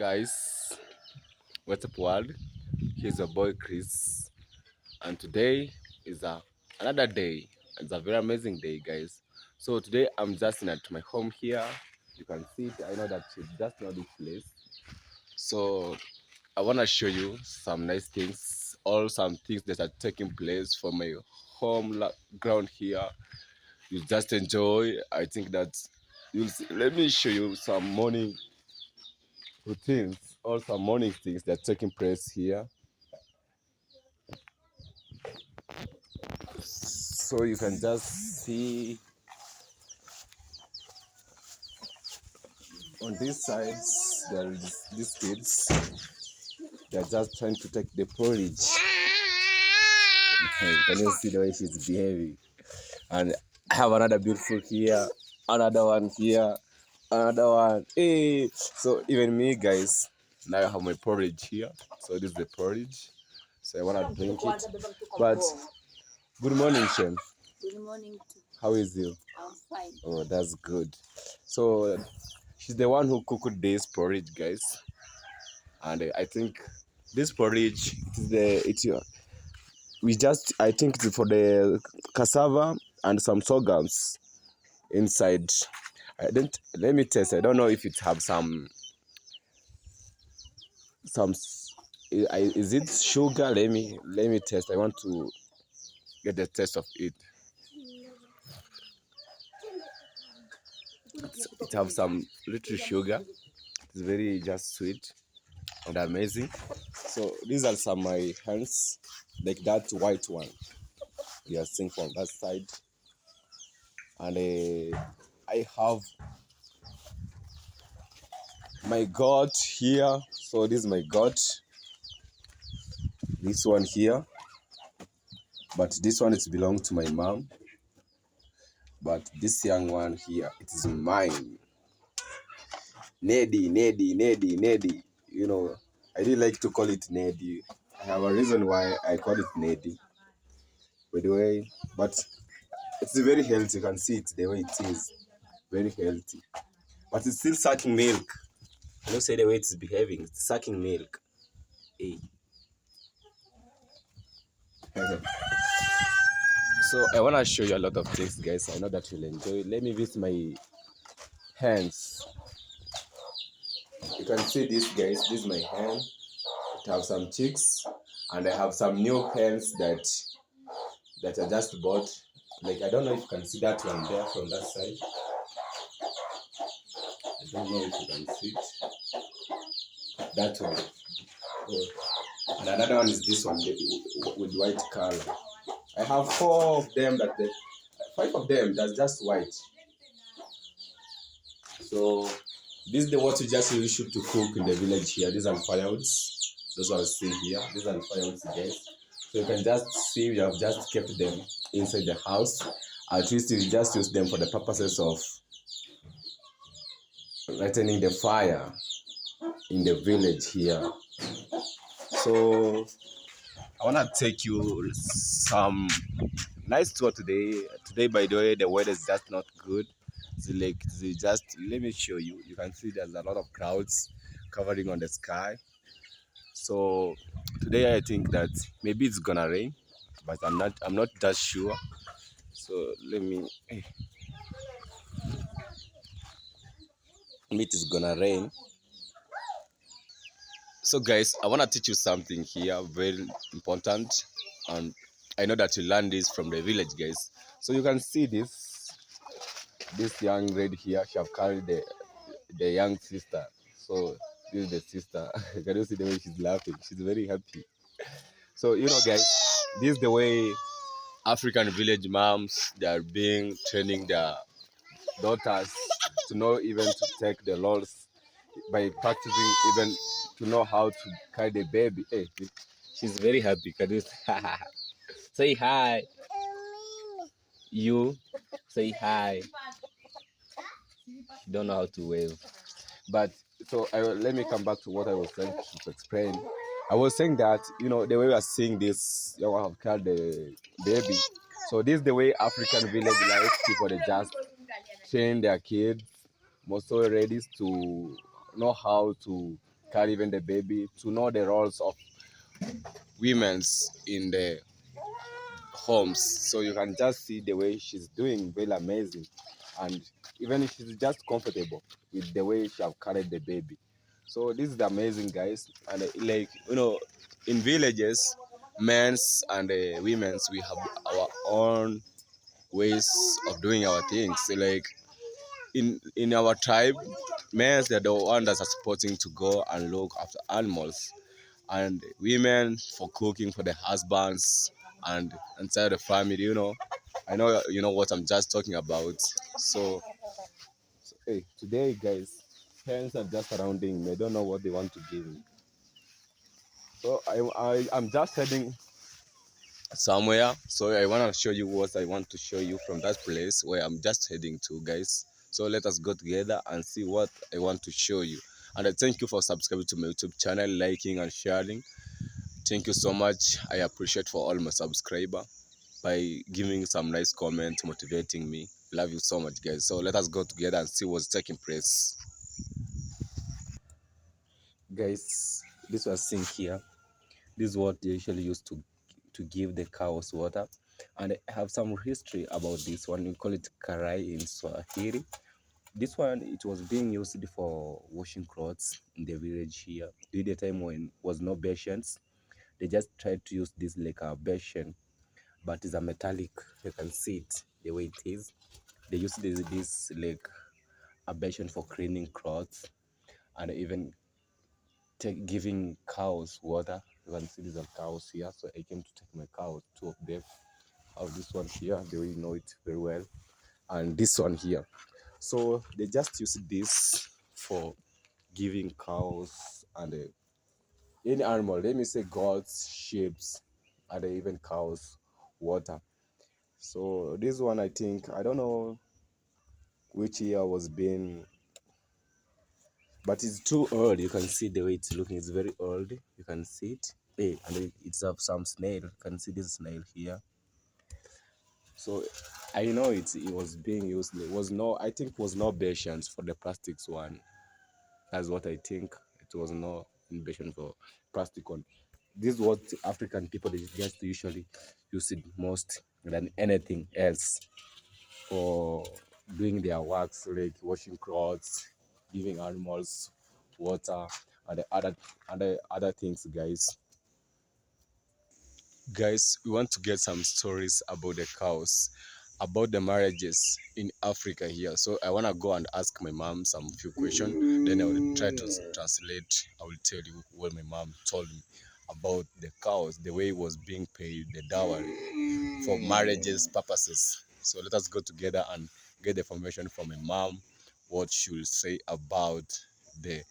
Guys, what's up world? Here's your boy Chris, and today is another day. It's a very amazing day, guys. So today I'm just in at my home here. You can see it. I know that you just know this place. So I want to show you some nice things, all some things that are taking place for my ground here. You just enjoy. I think that you'll see. Let me show you some morning routines, all some morning things that are taking place here. So you can just see on these sides there is these kids. They're just trying to take the porridge. Can you see the way she's behaving? And I have another beautiful here, another one here, another one. Hey, so even me, guys. Now I have my porridge here. So this is the porridge. So I wanna drink it. But good morning, Shem. Good morning. How is you? I'm fine. Oh, that's good. So she's the one who cooked this porridge, guys. And I think this porridge we just I think it's for the cassava and some sorghums inside. I don't Let me test. I don't know if it have some is it sugar? Let me test. I want to get the taste of it. It have some little sugar. It's very just sweet and amazing. So these are some my hands, like that white one we are seeing from that side, and I have my goat here. So this is my goat, this one here, but this one is belong to my mom. But this young one here, it is mine. Neddy. You know, I really like to call it Neddy. I have a reason why I call it Neddy. By the way, but it's very healthy. You can see it the way it is, very healthy. But it's still sucking milk. I don't say the way it's behaving. It's sucking milk. Hey. So I wanna show you a lot of things, guys. I know that you'll enjoy. Let me use my hands. You can see this, guys. This is my hand. It have some chicks, and I have some new hens that I just bought. Like I don't know if you can see that one there from that side. I don't know if you can see it. That one. Oh. And another one is this one with white color. I have five of them that's just white. So this is the what you just use to cook in the village here. These are firewoods. Those are seen here. These are firewoods, guys. So you can just see you have just kept them inside the house. At least you just use them for the purposes of lightening the fire in the village here. So I wanna take you some nice tour today. Today, by the way, the weather is just not good. Just let me show you. You can see there's a lot of clouds covering on the sky. So today I think that maybe it's gonna rain, but I'm not that sure. So maybe it's gonna rain. So guys, I wanna teach you something here, very important, and I know that you learn this from the village, guys. So you can see this young lady here. She have carried the young sister. So this is the sister. Can you see the way she's laughing? She's very happy. So you know, guys, this is the way African village moms they are being training their daughters to know even to take the laws by practicing even to know how to carry the baby. Hey, she's very happy. Can you say hi? You say hi. She don't know how to wave. But so let me come back to what I was trying to explain. I was saying that the way we are seeing this, you have carried the baby. So this is the way African village life people they just train their kids, most so ready to know how to carry even the baby, to know the roles of women's in the homes. So you can just see the way she's doing, very amazing. And even if she's just comfortable with the way she have carried the baby. So this is amazing, guys. And like, in villages, men's and women's, we have our own ways of doing our things. So, like, in our tribe, men's, they're the ones that are supporting to go and look after animals, and women for cooking for the husbands and inside the family. I know you know what I'm just talking about. So hey, today, guys, parents are just surrounding me. I don't know what they want to give me. So I'm just heading somewhere. So I want to show you what I want to show you from that place where I'm just heading to, guys. So let us go together and see what I want to show you. And I thank you for subscribing to my YouTube channel, liking and sharing. Thank you so much. I appreciate for all my subscriber by giving some nice comments, motivating me. Love you so much, guys. So let us go together and see what's taking place. Guys, this was seen here. This is what they usually use to give the cows water. And I have some history about this one. We call it karai in Swahili. This one, it was being used for washing clothes in the village here. During the time when was no basins, they just tried to use this like a basin, but it's a metallic. You can see it the way it is. They use this like a basin for cleaning clothes and even giving cows water. You can see these are cows here. So I came to take my cows, two of them. Of this one here, they will know it very well, and this one here. So they just use this for giving cows and any animal. Let me say goats, sheep, and even cows water. So this one, I think, I don't know which year was being, but it's too old. You can see the way it's looking. It's very old. You can see it. Hey, and it's of some snail. You can see this snail here. So I know it was being used. It was no, I think, was no patience for the plastics one. That's what I think. It was no innovation for plastic one. This is what African people, they just usually use it most than anything else for doing their works, like washing clothes, giving animals water, and the other things, guys. Guys, we want to get some stories about the cows, about the marriages in Africa here. So I want to go and ask my mom some few questions. Then I will try to translate. I will tell you what my mom told me about the cows, the way it was being paid, the dowry for marriages purposes. So let us go together and get the information from my mom, what she will say about the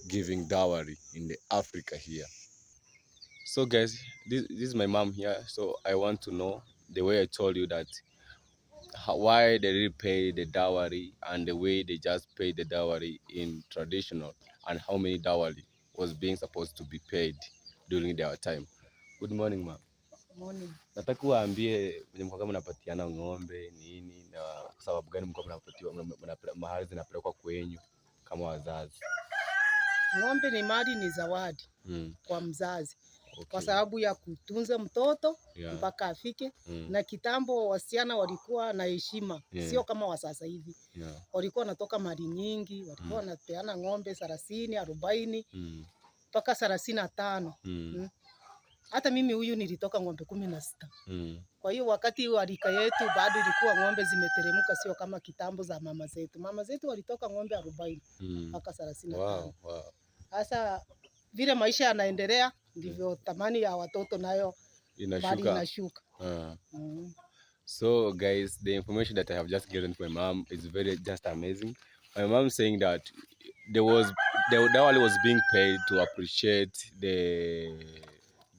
giving dowry in the Africa here. So guys, this is my mom here. So I want to know the way I told you that why they really pay the dowry and the way they just pay the dowry in traditional, and how many dowry was being supposed to be paid during their time. Good morning, ma'am. Morning. Nataka uambie venye mko mnapatiana ng'ombe nini na kwa sababu gani mko mnapatiwa mahali zinapelekwa kwenyu kama wazazi. Ng'ombe ni mali, ni zawadi kwa mzazi. Okay. Kwa sababu ya kutunza mtoto mpaka afike. Na kitambo wasichana walikuwa na heshima, sio kama wa sasa hivi. Walikuwa wanatoka mali nyingi, walikuwa wanapeana ng'ombe 30, 40 mpaka 35. Hata mimi huyu nilitoka ng'ombe 16. Kwa hiyo wakati wa rika yetu bado ilikuwa ng'ombe zimeteremka, sio kama kitambo za mama zetu. Mama zetu walitoka ng'ombe 40 mpaka 35. Wow. Sasa vile maisha yanaendelea ndivyo thamani ya watoto nayo inashuka. So guys, the information that I have just given to my mom is very just amazing. My mom saying that the dowry was being paid to appreciate the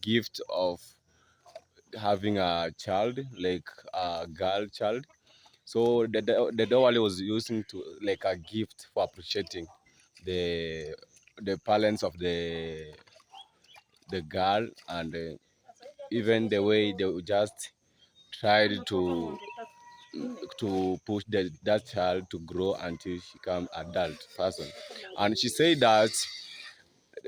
gift of having a child, like a girl child. So the dowry was using to like a gift for appreciating the parents of the girl, and even the way they would just tried to push that child to grow until she become adult person. And she said that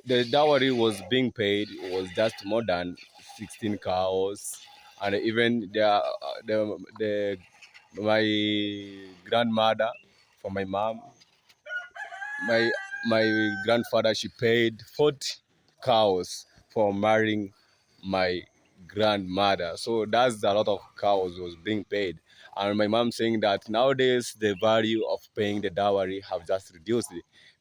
the dowry was being paid was just more than 16 cows, and even the my grandmother for my mom, my grandfather, she paid 40 cows for marrying my grandmother. So that's a lot of cows was being paid. And my mom saying that nowadays the value of paying the dowry have just reduced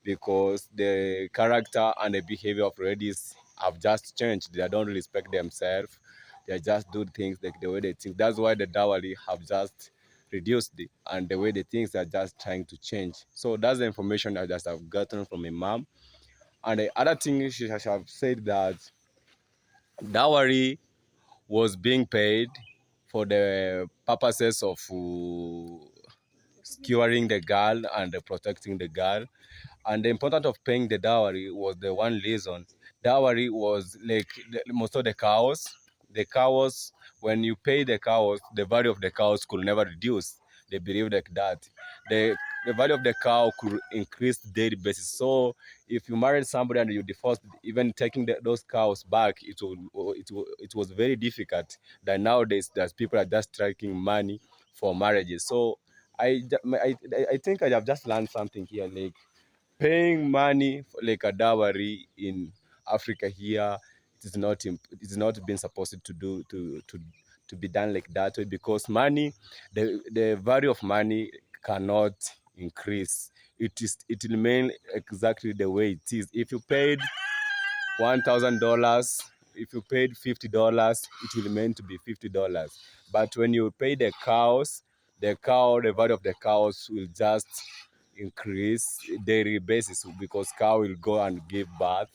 because the character and the behavior of ladies have just changed. They don't respect themselves. They just do things like the way they think. That's why the dowry have just reduced it, and the way the things are just trying to change. So that's the information I just have gotten from my mom. And the other thing she has have said that dowry was being paid for the purposes of securing the girl and protecting the girl. And the importance of paying the dowry was the one reason. Dowry was like most of the cows. The cows, when you pay the cows, the value of the cows could never reduce. They believe like that. The the value of the cow could increase daily basis. So if you married somebody and you divorced, even taking those cows back, it was very difficult. That nowadays, that people are just striking money for marriages. So I think I have just learned something here. Like paying money for like a dowry in Africa here, it is not been supposed to do to be done like that way, because money, the value of money cannot increase. It remain exactly the way it is. If you paid $1,000, if you paid $50, it will remain to be $50. But when you pay the cows, the value of the cows will just increase daily basis, because cow will go and give birth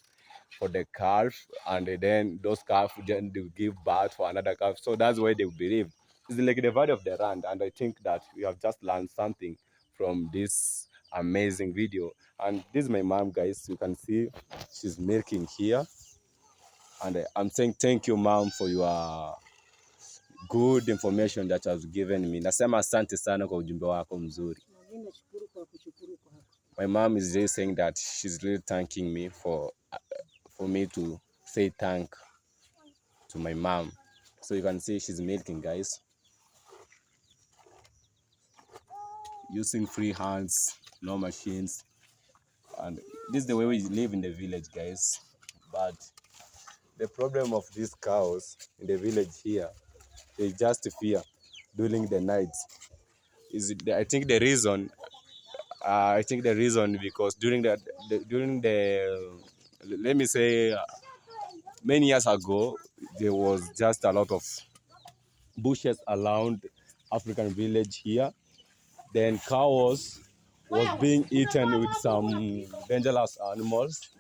for the calf, and then those calf then they will give birth for another calf. So that's why they believe it's like the value of the land. And I think that we have just learned something from this amazing video. And this is my mom, guys. You can see she's milking here, and I'm saying thank you, mom, for your good information that has given me. Nasema asante sana kwa ujumbe wako mzuri. My mom is just saying that she's really thanking me for me to say thank to my mom. So you can see she's milking, guys, using free hands, no machines. And this is the way we live in the village, guys. But the problem of these cows in the village here, they just fear during the night. I think the reason because during the let me say many years ago, there was just a lot of bushes around African village here. Then cows was being eaten with some dangerous animals.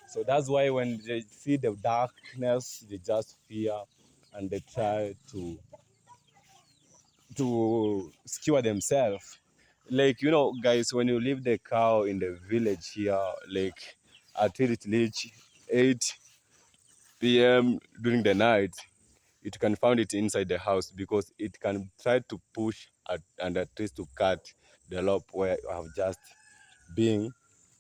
So that's why when they see the darkness, they just fear, and they try to secure themselves. Like, guys, when you leave the cow in the village here, like until it reach 8 p.m. during the night, it can find it inside the house, because it can try to push and at least to cut the rope where you have just been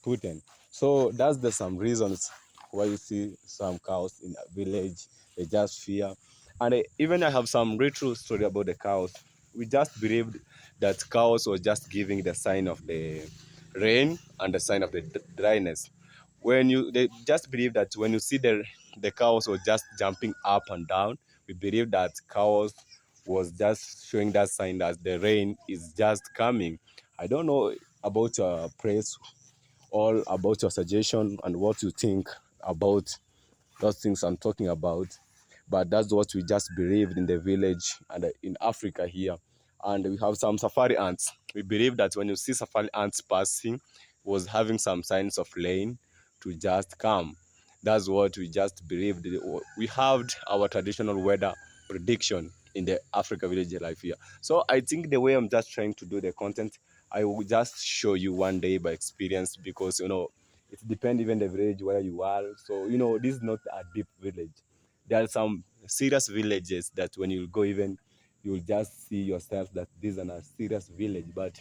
put in. So that's the some reasons why you see some cows in a village, they just fear. And even I have some retro story about the cows. We just believed that cows was just giving the sign of the rain and the sign of the dryness. They just believe that when you see the cows were just jumping up and down, we believe that cows was just showing that sign that the rain is just coming. I don't know about your praise, all about your suggestion and what you think about those things I'm talking about. But that's what we just believed in the village and in Africa here. And we have some safari ants. We believe that when you see safari ants passing, was having some signs of rain to just come. That's what we just believed. We have our traditional weather prediction in the Africa village life here. So I think the way I'm just trying to do the content, I will just show you one day by experience, because it depends even the village where you are. So this is not a deep village. There are some serious villages that when you go, even you'll just see yourself that this is a serious village. But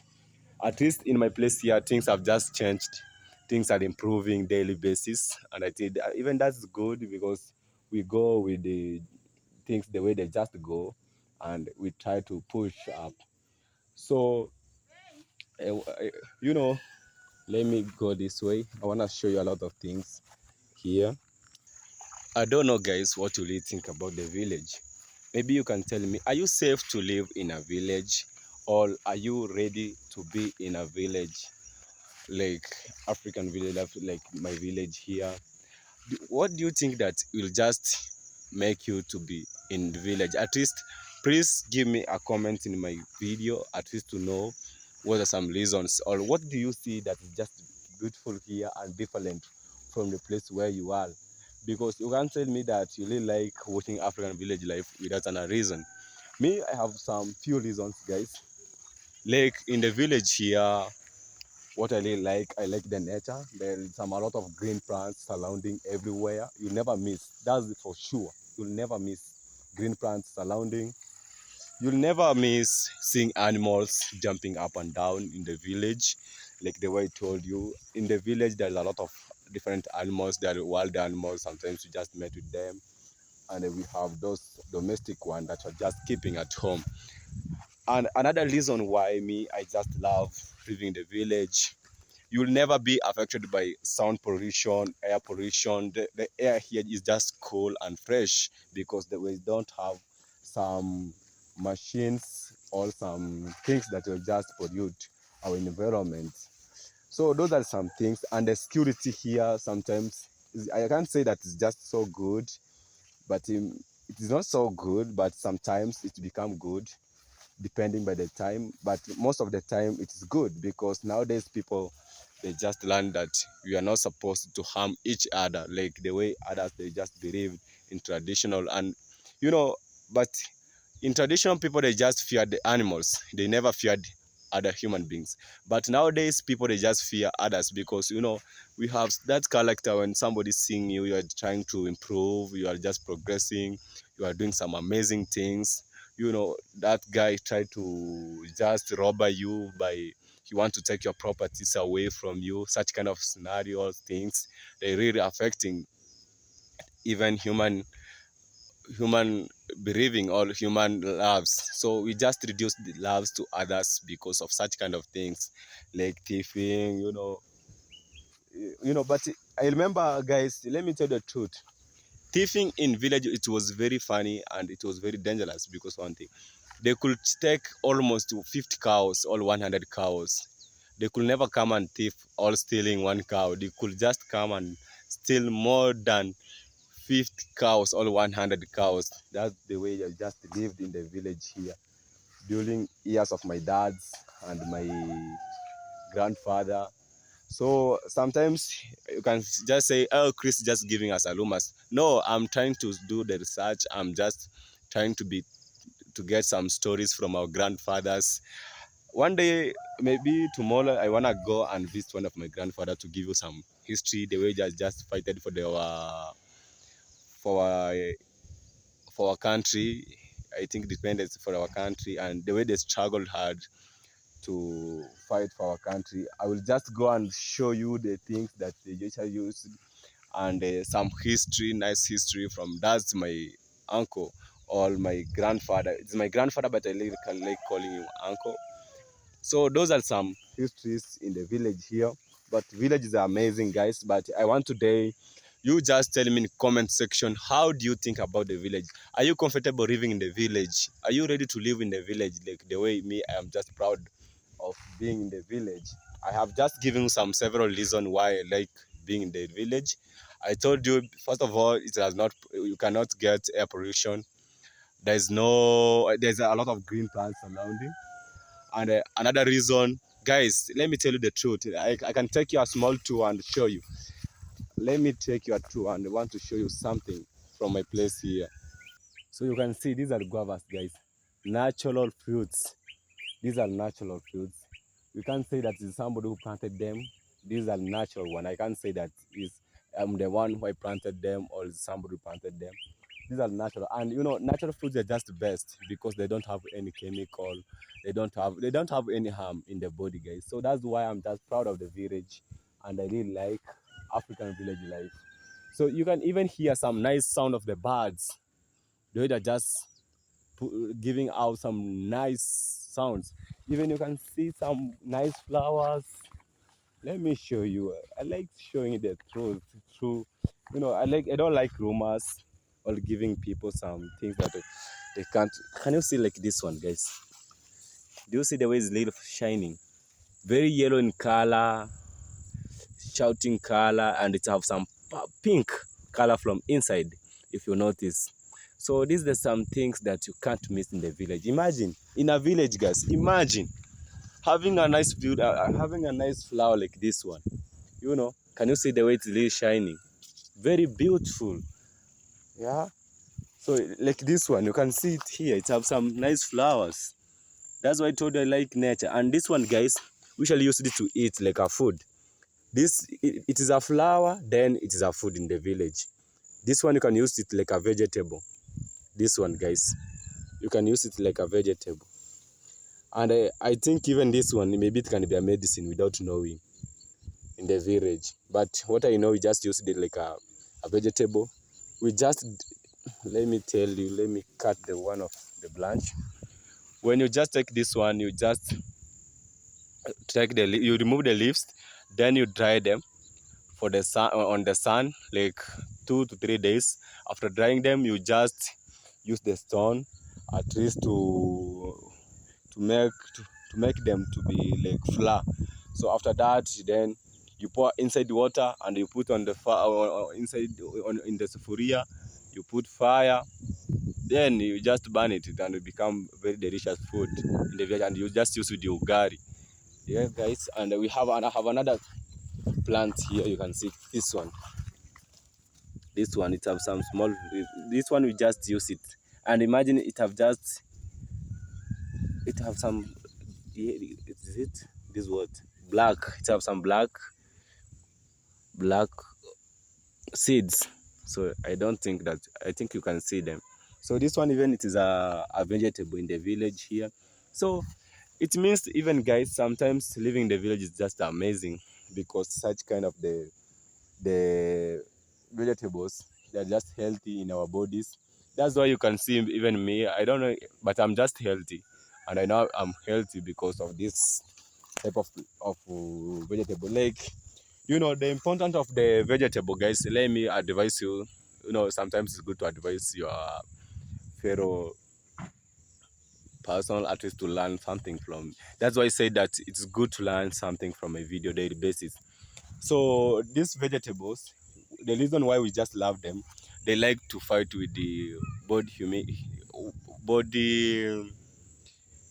at least in my place here, things have just changed. things are improving daily basis, and I think even that's good because we go with the things the way they just go, and we try to push up. So you know, let me go this way. I want to show you a lot of things here. I don't know, guys, what will you think about the village? Maybe you can tell me, are you safe to live in a village, or are you ready to be in a village like African village, like my village here? What do you think that will just make you to be in the village? At least, please give me a comment in my video, at least to know what are some reasons, or what do you see that is just beautiful here and different from the place where you are? Because you can't tell me that you really like watching African village life without a reason. Me, I have some few reasons, guys. Like in the village here, what I really like, I like the nature. There is a lot of green plants surrounding everywhere. You'll never miss. That's for sure. You'll never miss green plants surrounding. You'll never miss seeing animals jumping up and down in the village. Like the way I told you, in the village there's a lot of different animals. There are wild animals. Sometimes you just met with them, and then we have those domestic ones that are just keeping at home. And another reason why me I just love living in the village, you'll never be affected by sound pollution, air pollution. The air here is just cool and fresh because we don't have some machines or some things that will just pollute our environment. So those are some things. And the security here sometimes, I can't say that it's just so good, but it is not so good, but sometimes it become good depending by the time, but most of the time it is good because nowadays people, they just learn that we are not supposed to harm each other like the way others they just believe in traditional. And you know, but in traditional people they just feared the animals, they never feared other human beings. But nowadays people they just fear others because you know we have that character. When somebody's seeing you, you are trying to improve, you are just progressing, you are doing some amazing things. You know, that guy tried to just rob you by, he want to take your properties away from you. Such kind of scenarios, things, they really affecting even human believing or human loves. So we just reduce the loves to others because of such kind of things like thieving, but I remember, guys, let me tell you the truth. Thieving in village, it was very funny and it was very dangerous because one thing, they could take almost 50 cows or 100 cows. They could never come and thief all stealing one cow. They could just come and steal more than 50 cows or 100 cows. That's the way I just lived in the village here during years of my dad's and my grandfather. So sometimes you can just say, oh, Chris just giving us alumas. No, I'm trying to do the research. I'm just trying to get some stories from our grandfathers. One day, maybe tomorrow, I wanna go and visit one of my grandfather to give you some history, the way just fighted for for our, for our country. I think dependence for our country and the way they struggled hard to fight for our country. I will just go and show you the things that they usually use and some history, nice history from that's my uncle or my grandfather. It's my grandfather, but I like calling him uncle. So those are some histories in the village here. But villages are amazing, guys. But I want today, you just tell me in the comment section, how do you think about the village? Are you comfortable living in the village? Are you ready to live in the village like the way me? I am just proud of being in the village. I have just given some several reasons why I like being in the village. I told you, first of all, it has not, you cannot get air pollution. There's a lot of green plants surrounding. And another reason, guys, let me tell you the truth. I can take you a small tour and show you. Let me take you a tour and I want to show you something from my place here. So you can see these are guavas, guys. Natural fruits. These are natural fruits. You can't say that it's somebody who planted them. These are natural one. I can't say that is I'm the one who I planted them or somebody who planted them. These are natural, and you know, natural fruits are just the best because they don't have any chemical. They don't have any harm in the body, guys. So that's why I'm just proud of the village. and I really like African village life. So you can even hear some nice sound of the birds. The way they're just giving out some nice sounds. Even you can see some nice flowers. Let me show you. I like showing the truth. True, I don't like rumors or giving people some things that they can't. Can you see like this one, guys? Do you see the way it's little shining? Very yellow in color, shouting color, and it have some pink color from inside, if you notice. So these are some things that you can't miss in the village. Imagine in a village, guys. Imagine having a nice view, having a nice flower like this one. Can you see the way it's really shining? Very beautiful. Yeah. So like this one, you can see it here. It have some nice flowers. That's why I told you I like nature. And this one, guys, we shall use it to eat like a food. It is a flower, then it is a food in the village. This one you can use it like a vegetable. This one, guys, you can use it like a vegetable. And I think even this one, maybe it can be a medicine without knowing in the village. But what I know, we just use it like a vegetable. Let me tell you, let me cut the one of the branch. When you just take this one, you just you remove the leaves, then you dry them for the sun on the sun like 2 to 3 days. After drying them, you just use the stone at least to make them to be like flour. So after that, then you pour inside the water and you put on the fire inside in the sufuria. You put fire, then you just burn it and it become very delicious food in the village, and you just use with the ugari. Yeah, guys, and I have another plant here. You can see this one. This one, it have some small. This one we just use it, and imagine it have some. Is it this word? Black. It have some black seeds. So I think you can see them. So this one, even it is a vegetable in the village here. So it means, even guys, sometimes living in the village is just amazing, because such kind of the vegetables, they're just healthy in our bodies. That's why you can see even me, I don't know, but I'm just healthy, and I know I'm healthy because of this type of vegetable. Like, the importance of the vegetable, guys. Let me advise you. Sometimes it's good to advise your fellow person, at least to learn something from. That's why I say that it's good to learn something from a video daily basis. So these vegetables, the reason why we just love them, they like to fight with the body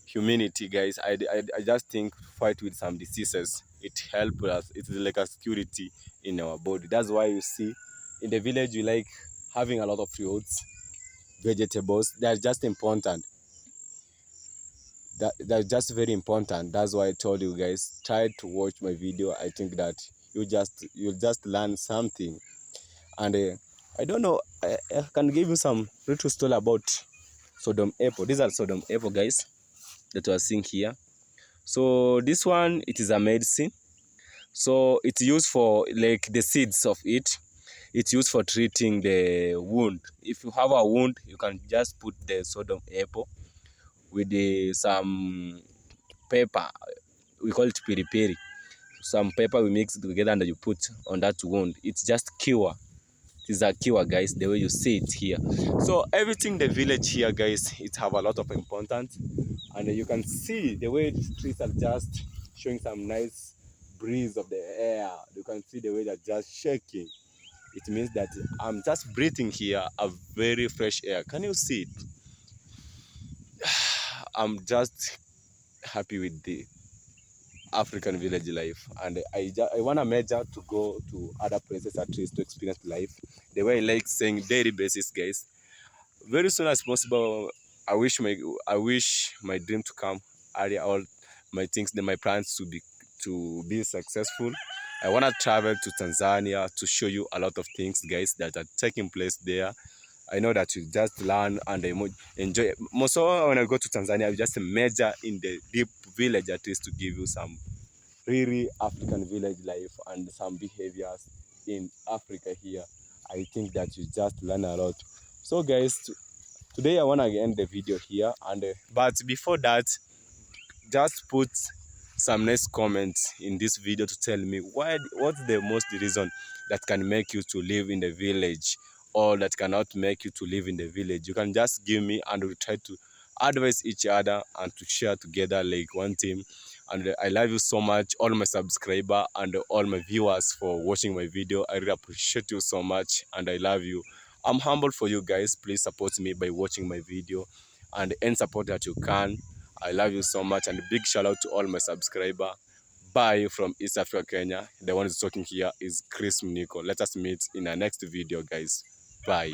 humidity, guys. I just think fight with some diseases. It helps us. It's like a security in our body. That's why you see in the village we like having a lot of fruits, vegetables. They're just important. That's just very important. That's why I told you guys, try to watch my video. I think that you'll just learn something. And I don't know, I can give you some little story about Sodom apple. These are Sodom apple, guys, that we are seeing here. So this one, it is a medicine. So it's used for, like, the seeds of it. It's used for treating the wound. If you have a wound, you can just put the Sodom apple with some pepper. We call it peri peri. Some pepper we mix together and you put on that wound. It's just cure. It is a cure, guys, the way you see it here. So everything the village here, guys, it have a lot of importance. And you can see the way the trees are just showing some nice breeze of the air. You can see the way they're just shaking. It means that I'm just breathing here a very fresh air. Can you see it? I'm just happy with the African village life, and I want to measure to go to other places at least to experience life the way I like saying daily basis, guys. Very soon as possible, I wish my dream to come earlier, all my plans to be successful. I want to travel to Tanzania to show you a lot of things, guys, that are taking place there. I know that you just learn and enjoy. Most of when I go to Tanzania, I just major in the deep village at least to give you some really African village life and some behaviors in Africa here. I think that you just learn a lot. So guys, today I want to end the video here, and but before that, just put some nice comments in this video to tell me what's the most reason that can make you to live in the village, or that cannot make you to live in the village. You can just give me, and we'll try to advise each other and to share together like one team. And I love you so much, all my subscriber and all my viewers, for watching my video. I really appreciate you so much, and I love you. I'm humble for you guys. Please support me by watching my video and any support that you can. I love you so much, and a big shout out to all my subscriber. Bye from East Africa, Kenya. The one who's talking here is Chris Mniko. Let us meet in our next video, guys. Bye.